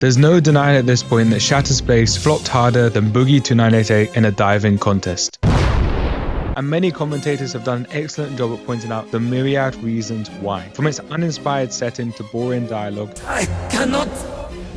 There's no denying at this point that Shattered Space flopped harder than Boogie 2988 in a diving contest. And many commentators have done an excellent job at pointing out the myriad reasons why. From its uninspired setting to boring dialogue, I cannot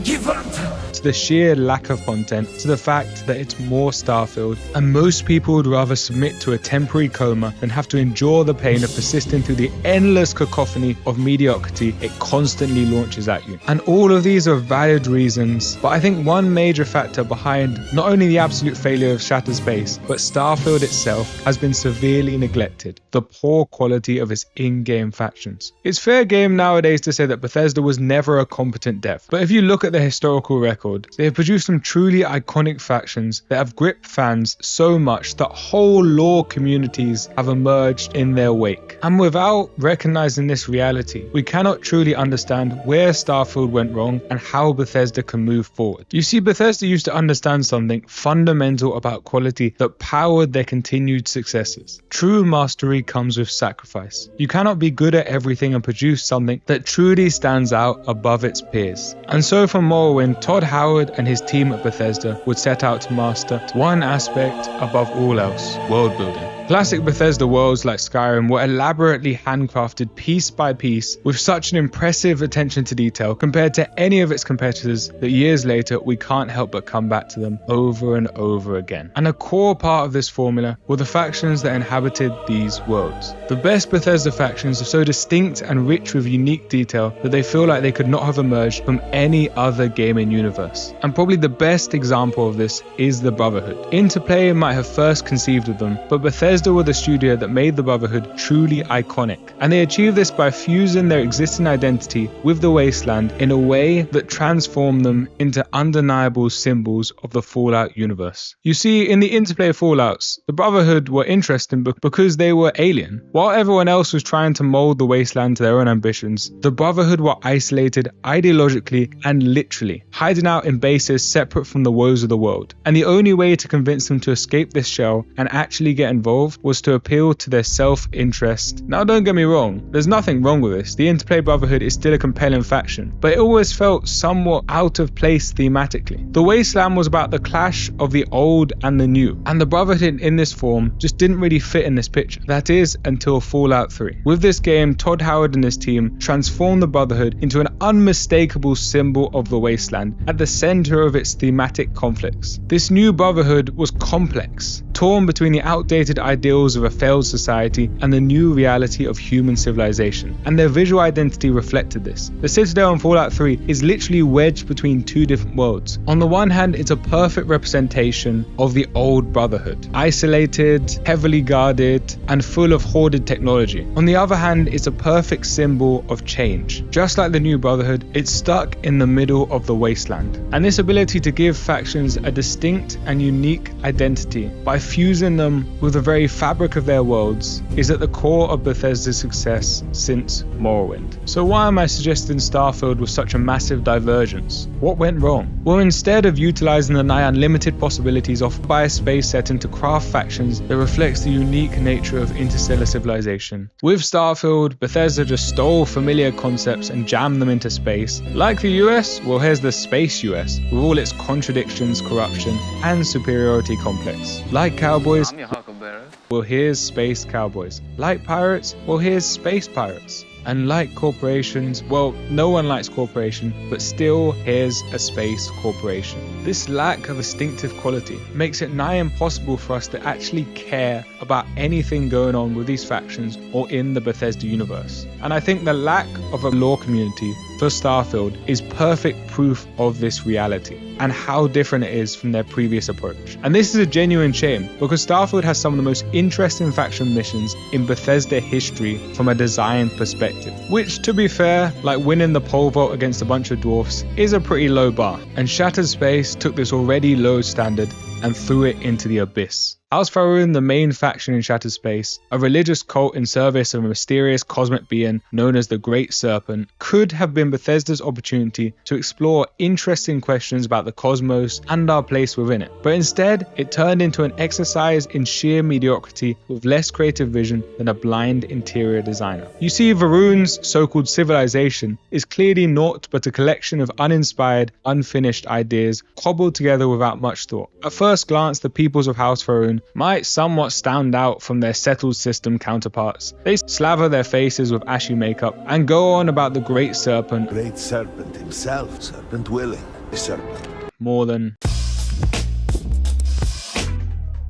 give up, to the sheer lack of content, to the fact that it's more Starfield, and most people would rather submit to a temporary coma than have to endure the pain of persisting through the endless cacophony of mediocrity it constantly launches at you. And all of these are valid reasons, but I think one major factor behind not only the absolute failure of Shattered Space, but Starfield itself has been severely neglected: the poor quality of its in-game factions. It's fair game nowadays to say that Bethesda was never a competent dev, but if you look at the historical record, they have produced some truly iconic factions that have gripped fans so much that whole lore communities have emerged in their wake. And without recognizing this reality, we cannot truly understand where Starfield went wrong and how Bethesda can move forward. You see, Bethesda used to understand something fundamental about quality that powered their continued successes. True mastery comes with sacrifice. You cannot be good at everything and produce something that truly stands out above its peers. And so from Morrowind, Todd Howard and his team at Bethesda would set out to master one aspect above all else: world building. Classic Bethesda worlds like Skyrim were elaborately handcrafted piece by piece with such an impressive attention to detail compared to any of its competitors that years later we can't help but come back to them over and over again. And a core part of this formula were the factions that inhabited these worlds. The best Bethesda factions are so distinct and rich with unique detail that they feel like they could not have emerged from any other gaming universe. And probably the best example of this is the Brotherhood. Interplay might have first conceived of them, but Bethesda were the studio that made the Brotherhood truly iconic, and they achieved this by fusing their existing identity with the Wasteland in a way that transformed them into undeniable symbols of the Fallout universe. You see, in the interplay of Fallouts, the Brotherhood were interesting because they were alien. While everyone else was trying to mold the Wasteland to their own ambitions, the Brotherhood were isolated ideologically and literally, hiding out in bases separate from the woes of the world. And the only way to convince them to escape this shell and actually get involved was to appeal to their self-interest. Now don't get me wrong, there's nothing wrong with this. The Interplay Brotherhood is still a compelling faction, but it always felt somewhat out of place thematically. The Wasteland was about the clash of the old and the new, and the Brotherhood in this form just didn't really fit in this picture. That is, until Fallout 3. With this game, Todd Howard and his team transformed the Brotherhood into an unmistakable symbol of the Wasteland at the center of its thematic conflicts. This new Brotherhood was complex, torn between the outdated ideals of a failed society and the new reality of human civilization, and their visual identity reflected this. The Citadel in Fallout 3 is literally wedged between two different worlds. On the one hand, it's a perfect representation of the old Brotherhood, isolated, heavily guarded, and full of hoarded technology. On the other hand, it's a perfect symbol of change. Just like the new Brotherhood, it's stuck in the middle of the Wasteland. And this ability to give factions a distinct and unique identity by fusing them with the very fabric of their worlds is at the core of Bethesda's success since Morrowind. So why am I suggesting Starfield was such a massive divergence? What went wrong? Well, instead of utilizing the nigh unlimited possibilities offered by a space setting to craft factions that reflects the unique nature of interstellar civilization, with Starfield, Bethesda just stole familiar concepts and jammed them into space. Like the US, well, here's the space US, with all its contradictions, corruption, and superiority complex. Like cowboys, well, here's space cowboys. Like pirates, well, here's space pirates. And like corporations, well, no one likes corporation, but still here's a space corporation. This lack of distinctive quality makes it nigh impossible for us to actually care about anything going on with these factions or in the Bethesda universe. And I think the lack of a lore community for Starfield is perfect proof of this reality and how different it is from their previous approach. And this is a genuine shame because Starfield has some of the most interesting faction missions in Bethesda history from a design perspective, which, to be fair, like winning the pole vault against a bunch of dwarfs, is a pretty low bar. And Shattered Space took this already low standard and threw it into the abyss. House Faerun, the main faction in Shattered Space, a religious cult in service of a mysterious cosmic being known as the Great Serpent, could have been Bethesda's opportunity to explore interesting questions about the cosmos and our place within it. But instead, it turned into an exercise in sheer mediocrity with less creative vision than a blind interior designer. You see, Varun's so-called civilization is clearly naught but a collection of uninspired, unfinished ideas cobbled together without much thought. At first glance, the peoples of House Faerun might somewhat stand out from their settled system counterparts. They slaver their faces with ashy makeup and go on about the Great Serpent. Great Serpent himself, serpent willing, serpent. More than...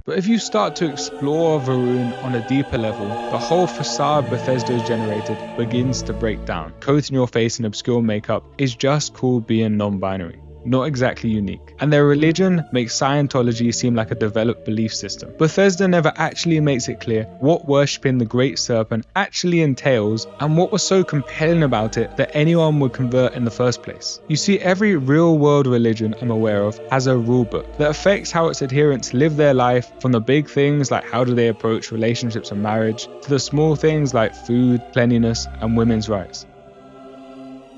But if you start to explore Varun on a deeper level, the whole facade Bethesda has generated begins to break down. Coating your face in obscure makeup is just called being non-binary. Not exactly unique, and their religion makes Scientology seem like a developed belief system. Bethesda never actually makes it clear what worshipping the Great Serpent actually entails and what was so compelling about it that anyone would convert in the first place. You see, every real-world religion I'm aware of has a rulebook that affects how its adherents live their life, from the big things like how do they approach relationships and marriage, to the small things like food, cleanliness, and women's rights.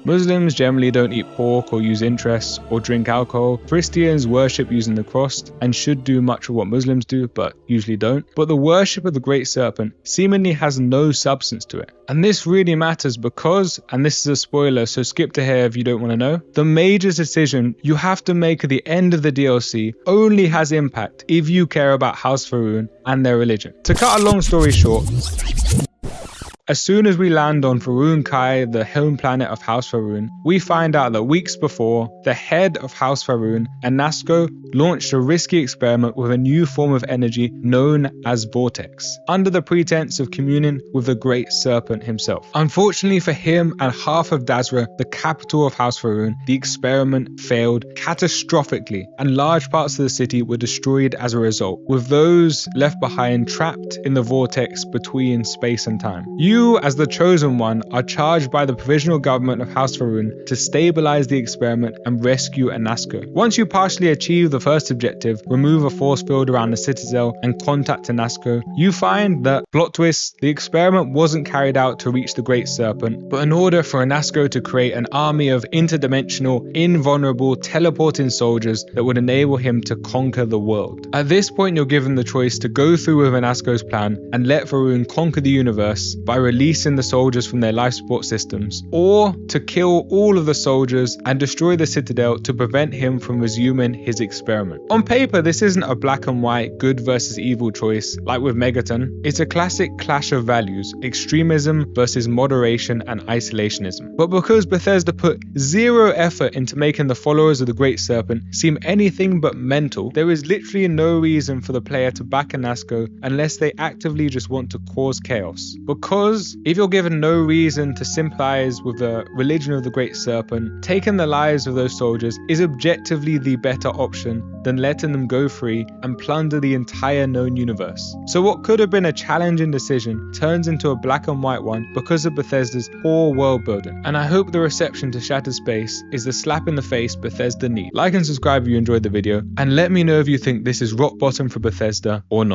Muslims generally don't eat pork or use interests or drink alcohol. Christians worship using the cross and should do much of what Muslims do, but usually don't. But the worship of the Great Serpent seemingly has no substance to it. And this really matters because, and this is a spoiler, so skip to here if you don't want to know, the major decision you have to make at the end of the DLC only has impact if you care about House Faerun and their religion. To cut a long story short, as soon as we land on Faerun Kai, the home planet of House Faerun, we find out that weeks before, the head of House Faerun, Anasco, launched a risky experiment with a new form of energy known as Vortex, under the pretense of communing with the Great Serpent himself. Unfortunately for him and half of Dazra, the capital of House Faerun, the experiment failed catastrophically, and large parts of the city were destroyed as a result, with those left behind trapped in the vortex between space and time. You, as the chosen one, are charged by the provisional government of House Faerun to stabilize the experiment and rescue Anasco. Once you partially achieve the first objective, remove a force field around the citadel and contact Anasco, you find that, plot twist, the experiment wasn't carried out to reach the Great Serpent, but in order for Anasco to create an army of interdimensional, invulnerable, teleporting soldiers that would enable him to conquer the world. At this point, you're given the choice to go through with Anasco's plan and let Faerun conquer the universe by releasing the soldiers from their life support systems, or to kill all of the soldiers and destroy the citadel to prevent him from resuming his experiment. On paper, this isn't a black and white good versus evil choice like with Megaton. It's a classic clash of values, extremism versus moderation and isolationism. But because Bethesda put zero effort into making the followers of the Great Serpent seem anything but mental, there is literally no reason for the player to back Anasco unless they actively just want to cause chaos. Because if you're given no reason to sympathize with the religion of the Great Serpent, taking the lives of those soldiers is objectively the better option than letting them go free and plunder the entire known universe. So what could have been a challenging decision turns into a black and white one because of Bethesda's poor world building. And I hope the reception to Shattered Space is the slap in the face Bethesda need. Like and subscribe if you enjoyed the video, and let me know if you think this is rock bottom for Bethesda or not.